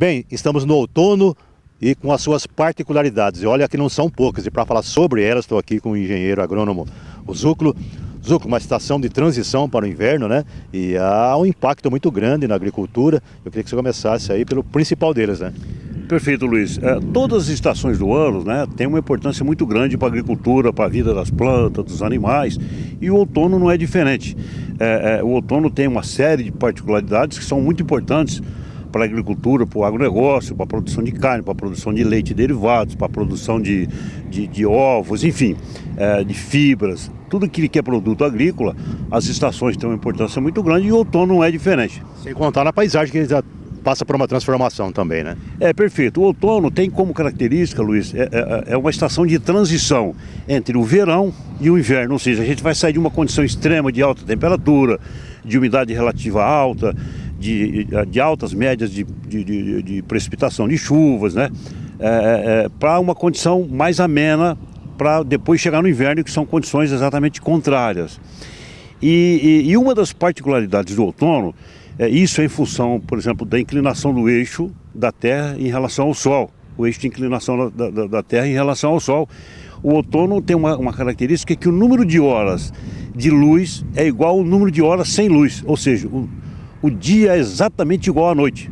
Bem, estamos no outono e com as suas particularidades. E olha que não são poucas. E para falar sobre elas, estou aqui com o engenheiro agrônomo, o Zúculo. Zúculo, uma estação de transição para o inverno, né? E há um impacto muito grande na agricultura. Eu queria que você começasse aí pelo principal deles, né? Perfeito, Luiz. Todas as estações do ano, né, têm uma importância muito grande para a agricultura, para a vida das plantas, dos animais, e o outono não é diferente. O outono tem uma série de particularidades que são muito importantes para a agricultura, para o agronegócio, para a produção de carne, para a produção de leite e derivados, para a produção de ovos, enfim, de fibras. Tudo aquilo que é produto agrícola, as estações têm uma importância muito grande e o outono não é diferente. Sem contar na paisagem que já passa por uma transformação também, né? Perfeito. O outono tem como característica, Luiz, uma estação de transição entre o verão e o inverno. Ou seja, a gente vai sair de uma condição extrema de alta temperatura, de umidade relativa alta, de altas médias de precipitação de chuvas, né? Para uma condição mais amena, para depois chegar no inverno, que são condições exatamente contrárias. E uma das particularidades do outono, isso é em função, por exemplo, da inclinação do eixo da Terra em relação ao Sol. O eixo de inclinação da Terra em relação ao Sol. O outono tem uma característica que o número de horas de luz é igual ao número de horas sem luz. Ou seja, o dia é exatamente igual à noite.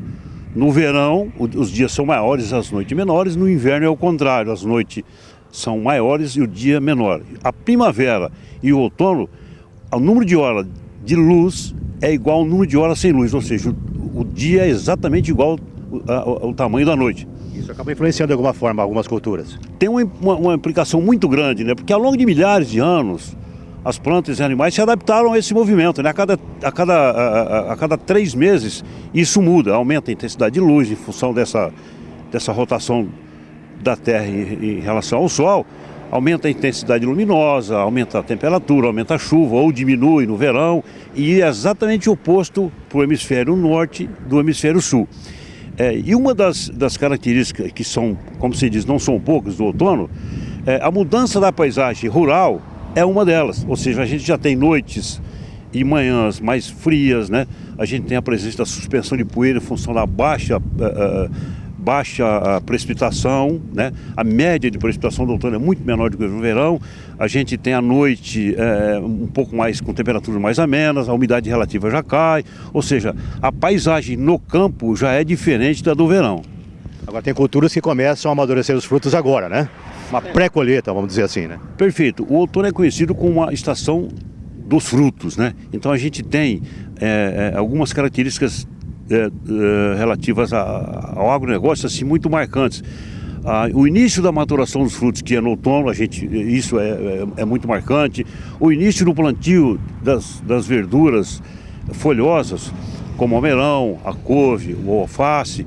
No verão, os dias são maiores, as noites menores. No inverno é o contrário, as noites são maiores e o dia menor. A primavera e o outono, o número de horas de luz é igual ao número de horas sem luz, ou seja, o dia é exatamente igual ao tamanho da noite. Isso acaba influenciando de alguma forma algumas culturas. Tem uma implicação muito grande, né? Porque ao longo de milhares de anos, as plantas e animais se adaptaram a esse movimento, né? A cada 3 meses isso muda, aumenta a intensidade de luz em função dessa rotação da Terra em relação ao Sol. Aumenta a intensidade luminosa, aumenta a temperatura, aumenta a chuva ou diminui no verão, e é exatamente o oposto para o hemisfério norte do hemisfério sul. E uma das características que são, como se diz, não são poucas do outono, a mudança da paisagem rural é uma delas. Ou seja, a gente já tem noites e manhãs mais frias, né? A gente tem a presença da suspensão de poeira em função da baixa precipitação, né? A média de precipitação do outono é muito menor do que no verão. A gente tem a noite um pouco mais com temperaturas mais amenas, a umidade relativa já cai, ou seja, a paisagem no campo já é diferente da do verão. Agora tem culturas que começam a amadurecer os frutos agora, né? Uma pré-colheita, vamos dizer assim, né? Perfeito. O outono é conhecido como uma estação dos frutos, né? Então a gente tem algumas características relativas ao agronegócio assim, muito marcantes. O início da maturação dos frutos, que é no outono, isso é muito marcante. O início do plantio das verduras folhosas, como o melão, a couve, o alface,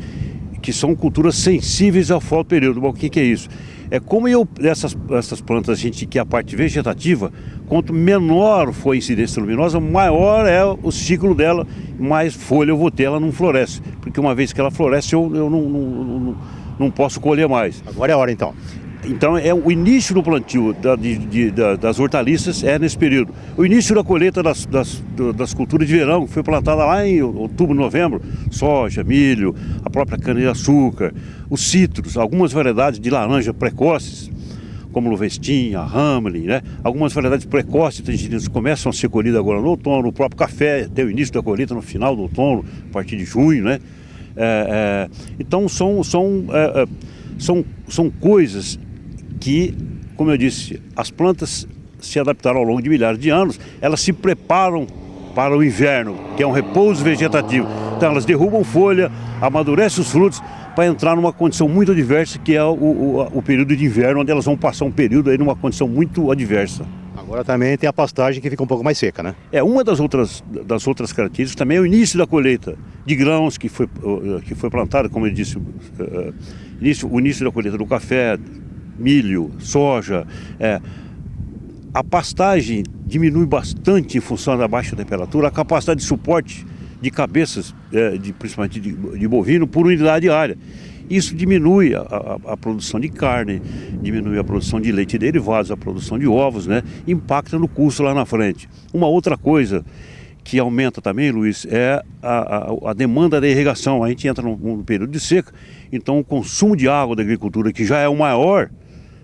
que são culturas sensíveis ao fotoperíodo. Bom, o que é isso? Como essas plantas, que é a parte vegetativa, quanto menor for a incidência luminosa, maior é o ciclo dela, mais folha eu vou ter, ela não floresce. Porque uma vez que ela floresce, eu não posso colher mais. Agora é a hora, então. Então, o início do plantio das hortaliças é nesse período. O início da colheita das culturas de verão, que foi plantada lá em outubro, novembro, soja, milho, a própria cana-de-açúcar, os citros, algumas variedades de laranja precoces, como Luvestinha, Hamelin, né? Algumas variedades precoces de tangerinas começam a ser colhidas agora no outono, o próprio café tem o início da colheita no final do outono, a partir de junho, né? Então, são coisas que, como eu disse, as plantas se adaptaram ao longo de milhares de anos, elas se preparam para o inverno, que é um repouso vegetativo. Então elas derrubam folha, amadurecem os frutos para entrar numa condição muito adversa, que é o período de inverno, onde elas vão passar um período aí numa condição muito adversa. Agora também tem a pastagem que fica um pouco mais seca, né? Uma das outras características também é o início da colheita de grãos que foi plantado, como eu disse, o início da colheita do café, milho, soja. A pastagem diminui bastante em função da baixa temperatura, a capacidade de suporte de cabeças, principalmente de bovino, por unidade diária. Isso diminui a produção de carne, diminui a produção de leite e derivados, a produção de ovos, né? Impacta no custo lá na frente. Uma outra coisa que aumenta também, Luiz, é a demanda da irrigação. A gente entra num período de seca, então o consumo de água da agricultura, que já é o maior,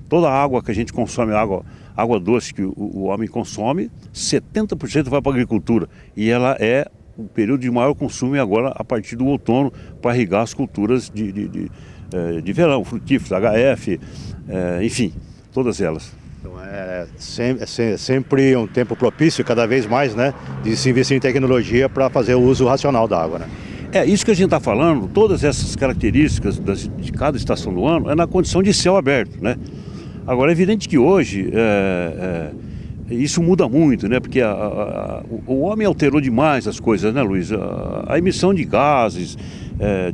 toda a água que a gente consome, água doce que o homem consome, 70% vai para a agricultura. E ela é o período de maior consumo agora a partir do outono para irrigar as culturas de verão, frutíferos, HF, enfim, todas elas. Então sempre um tempo propício, cada vez mais, né, de se investir em tecnologia para fazer o uso racional da água, né? É isso que a gente está falando, todas essas características de cada estação do ano é na condição de céu aberto, né? Agora é evidente que hoje isso muda muito, né? Porque o homem alterou demais as coisas, né, Luiz? A emissão de gases,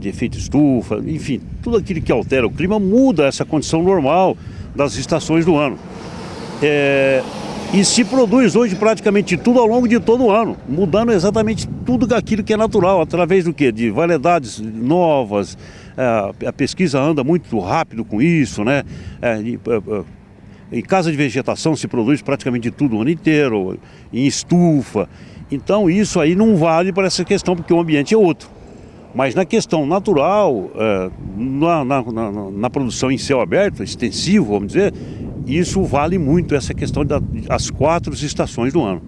de efeito estufa, enfim, tudo aquilo que altera o clima muda essa condição normal das estações do ano. E se produz hoje praticamente tudo ao longo de todo o ano, mudando exatamente tudo aquilo que é natural, através do quê? De variedades novas. A pesquisa anda muito rápido com isso, né? Em casa de vegetação se produz praticamente tudo o ano inteiro, em estufa. Então isso aí não vale para essa questão, porque o ambiente é outro. Mas na questão natural, na produção em céu aberto, extensivo, vamos dizer, isso vale muito, essa questão das 4 estações do ano.